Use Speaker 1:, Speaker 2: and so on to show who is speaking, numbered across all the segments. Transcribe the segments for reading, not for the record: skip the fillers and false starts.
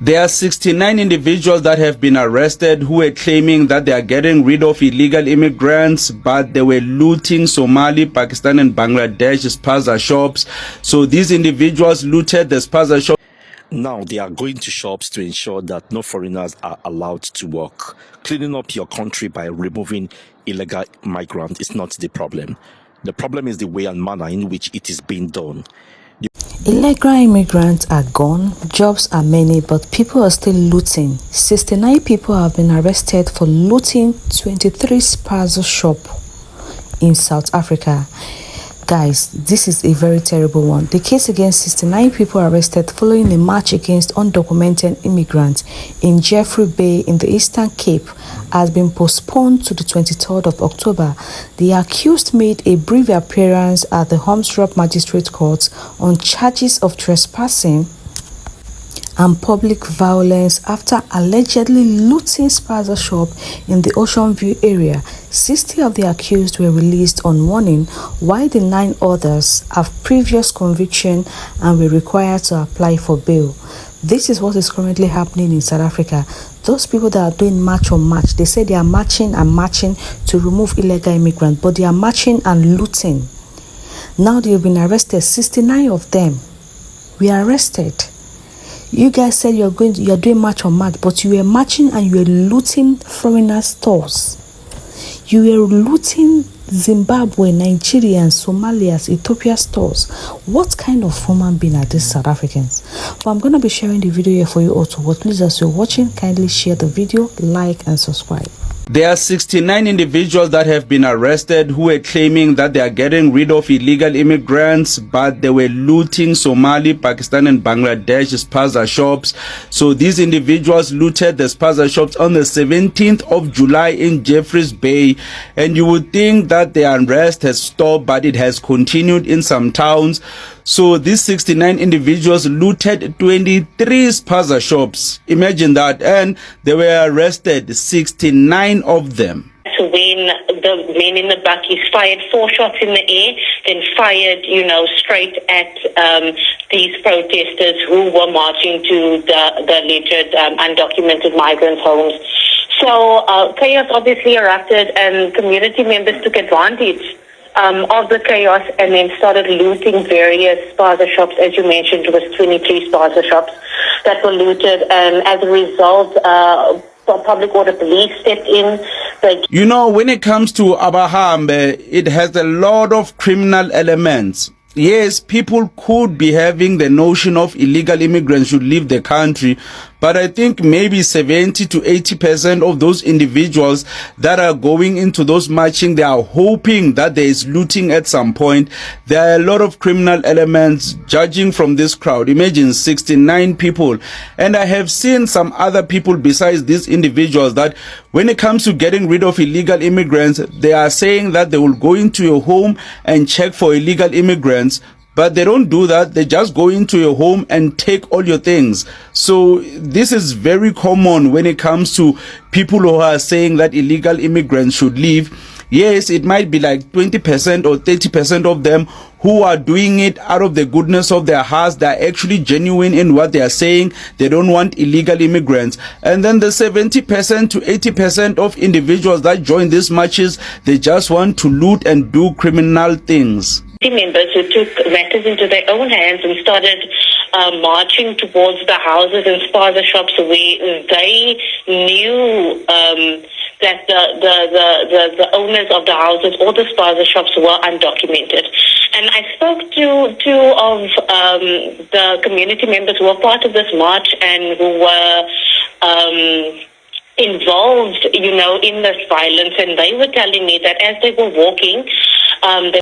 Speaker 1: There are 69 individuals that have been arrested who were claiming that they are getting rid of illegal immigrants, but they were looting Somali, Pakistan and Bangladesh spaza shops. So these individuals looted the spaza shop.
Speaker 2: Now they are going to shops to ensure that no foreigners are allowed to work. Cleaning up your country by removing illegal migrants is not the problem. The problem is the way and manner in which it is being done.
Speaker 3: Illegal immigrants are gone, jobs are many, but people are still looting. 69 people have been arrested for looting 23 spaza shops in South Africa. Guys, this is a very terrible one. The case against 69 people arrested following a march against undocumented immigrants in Jeffrey Bay in the Eastern Cape has been postponed to the 23rd of October. The accused made a brief appearance at the Holmesdorp Magistrate Court on charges of trespassing and public violence after allegedly looting spaza shop in the Ocean View area. 60 of the accused were released on warning, while the 9 others have previous conviction and were required to apply for bail. This is what is currently happening in South Africa. Those people that are doing march on march, they say they are marching and marching to remove illegal immigrants, but they are marching and looting. Now they have been arrested. 69 of them were arrested. You guys said you're doing march on march, but you were marching and you were looting foreigner stores. You were looting Zimbabwe, Nigeria, and Somalia's Ethiopia stores. What kind of human being are these South Africans? But I'm going to be sharing the video here for you all to watch. Please, as you're watching, kindly share the video, like, and subscribe.
Speaker 1: There are 69 individuals that have been arrested who were claiming that they are getting rid of illegal immigrants, but they were looting Somali, Pakistan and Bangladesh spaza shops. So these individuals looted the spaza shops on the 17th of July in Jeffreys Bay. And you would think that the unrest has stopped, but it has continued in some towns. So these 69 individuals looted 23 spaza shops. Imagine that. And they were arrested, 69 of them.
Speaker 4: So when the men in the buckies fired 4 shots in the air, then fired, straight at these protesters who were marching to the alleged undocumented migrants' homes. So chaos obviously erupted, and community members took advantage of the chaos and then started looting various spaza shops. As you mentioned, it was 23 spaza shops that were looted, and as a result, public order police stepped in.
Speaker 1: When it comes to Abahambe, it has a lot of criminal elements. Yes, people could be having the notion of illegal immigrants should leave the country, but I think maybe 70 to 80% of those individuals that are going into those marching, they are hoping that there is looting at some point. There are a lot of criminal elements judging from this crowd. Imagine 69 people. And I have seen some other people besides these individuals that when it comes to getting rid of illegal immigrants, they are saying that they will go into your home and check for illegal immigrants. But they don't do that. They just go into your home and take all your things. So this is very common when it comes to people who are saying that illegal immigrants should leave. Yes, it might be like 20% or 30% of them who are doing it out of the goodness of their hearts. They're actually genuine in what they are saying. They don't want illegal immigrants. And then the 70% to 80% of individuals that join these marches, they just want to loot and do criminal things.
Speaker 4: Members who took matters into their own hands and started marching towards the houses and spaza shops where they knew that the owners of the houses or the spaza shops were undocumented. And I spoke to 2 of the community members who were part of this march and who were involved, in this violence, and they were telling me that as they were walking,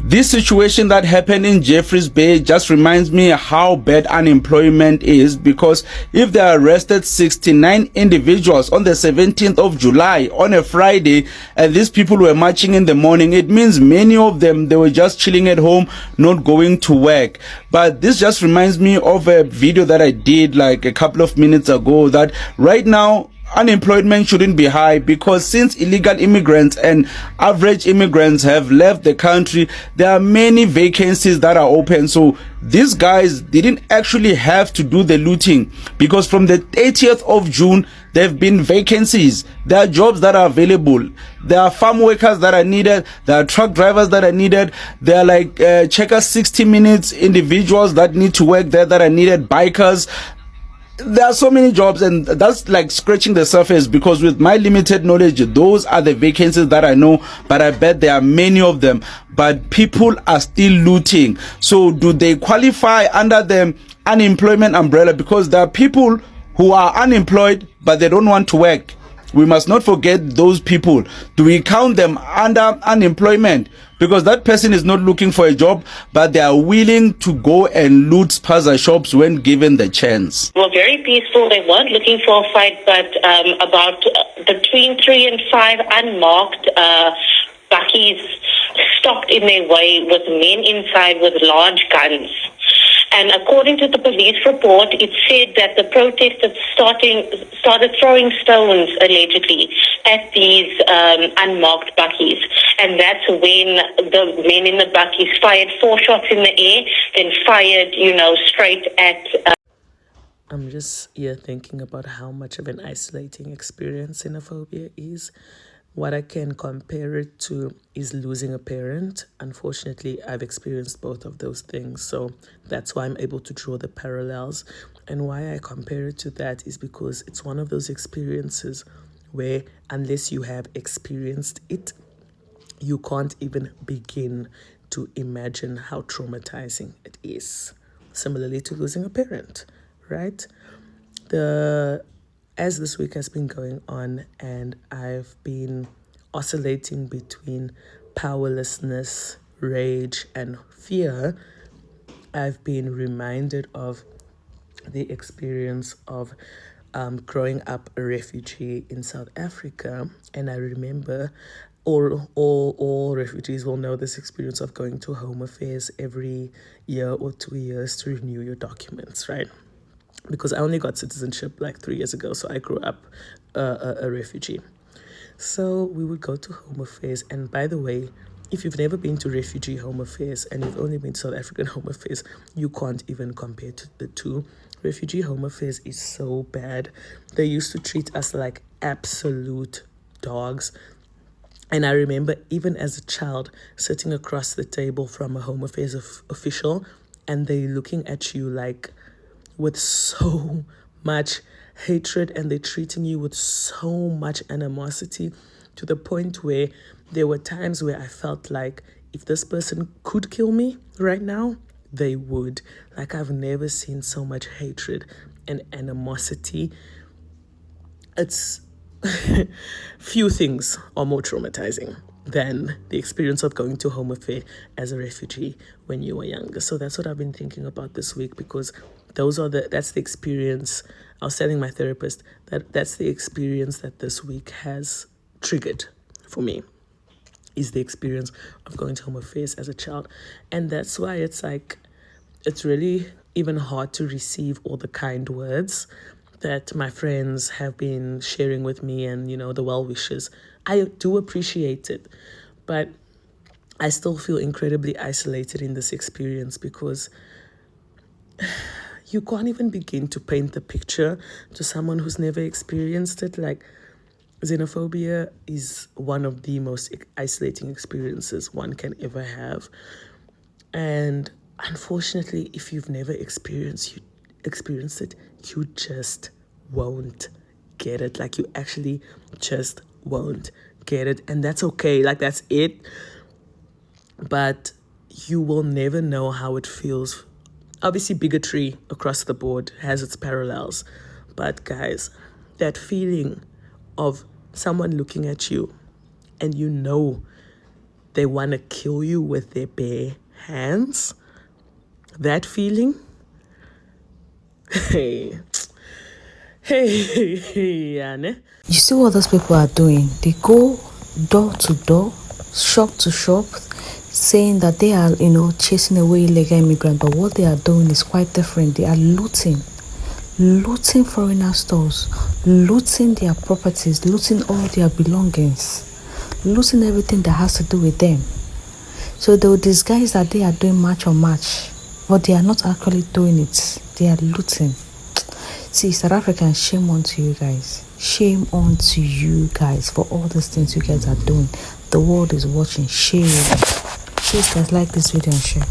Speaker 1: this situation that happened in Jeffreys Bay just reminds me how bad unemployment is, because if they arrested 69 individuals on the 17th of July on a Friday and these people were marching in the morning, it means many of them, they were just chilling at home, not going to work. But this just reminds me of a video that I did like a couple of minutes ago, that right now unemployment shouldn't be high, because since illegal immigrants and average immigrants have left the country, there are many vacancies that are open. So these guys didn't actually have to do the looting, because from the 30th of June, there have been vacancies. There are jobs that are available. There are farm workers that are needed. There are truck drivers that are needed. There are like checker 60 minutes individuals that need to work there that are needed, bikers. There are so many jobs, and that's like scratching the surface, because with my limited knowledge, those are the vacancies that I know, but I bet there are many of them. But people are still looting. So do they qualify under the unemployment umbrella? Because there are people who are unemployed, but they don't want to work. We must not forget those people. Do we count them under unemployment? Because that person is not looking for a job, but they are willing to go and loot spaza shops when given the chance.
Speaker 4: Were very peaceful. They weren't looking for a fight, but about between 3 and 5 unmarked bakkies stopped in their way with men inside with large guns. And according to the police report, it said that the protesters started throwing stones, allegedly, at these unmarked bakkies. And that's when the men in the bakkies fired 4 shots in the air, then fired, straight at...
Speaker 5: I'm just here thinking about how much of an isolating experience xenophobia is. What I can compare it to is losing a parent. Unfortunately, I've experienced both of those things, so that's why I'm able to draw the parallels. And why I compare it to that is because it's one of those experiences where, unless you have experienced it, you can't even begin to imagine how traumatizing it is. Similarly to losing a parent, right? As this week has been going on, and I've been oscillating between powerlessness, rage, and fear, I've been reminded of the experience of growing up a refugee in South Africa. And I remember all refugees will know this experience of going to Home Affairs every year or 2 years to renew your documents, right? Because I only got citizenship like 3 years ago, so I grew up a refugee. So we would go to Home Affairs, and by the way, if you've never been to Refugee Home Affairs and you've only been to South African Home Affairs, you can't even compare to the two. Refugee Home Affairs is so bad. They used to treat us like absolute dogs. And I remember even as a child sitting across the table from a Home Affairs official, and they looking at you like with so much hatred, and they're treating you with so much animosity, to the point where there were times where I felt like if this person could kill me right now, they would. Like, I've never seen so much hatred and animosity. It's few things are more traumatizing than the experience of going to Home Affairs as a refugee when you were younger. So that's what I've been thinking about this week, because that's the experience. I was telling my therapist that's the experience that this week has triggered for me, is the experience of going to Home Affairs as a child. And that's why it's really even hard to receive all the kind words that my friends have been sharing with me, and, the well wishes. I do appreciate it, but I still feel incredibly isolated in this experience, because you can't even begin to paint the picture to someone who's never experienced it. Like, xenophobia is one of the most isolating experiences one can ever have. And unfortunately, if you've never experienced it, you just won't get it. Like, you actually just won't get it. And that's okay. Like, that's it. But you will never know how it feels. Obviously, bigotry across the board has its parallels. But guys, that feeling of someone looking at you and they want to kill you with their bare hands, that feeling, hey, Anne.
Speaker 3: You see what those people are doing? They go door to door, shop to shop, saying that they are, chasing away illegal immigrants. But what they are doing is quite different. They are looting looting foreigner stores, looting their properties, looting all their belongings, looting everything that has to do with them. So they will disguise that they are doing match on match, but they are not actually doing it. They are looting. See, South African, shame on to you guys. Shame on to you guys for all these things you guys are doing. The world is watching. Shame. Please guys, like this video and share.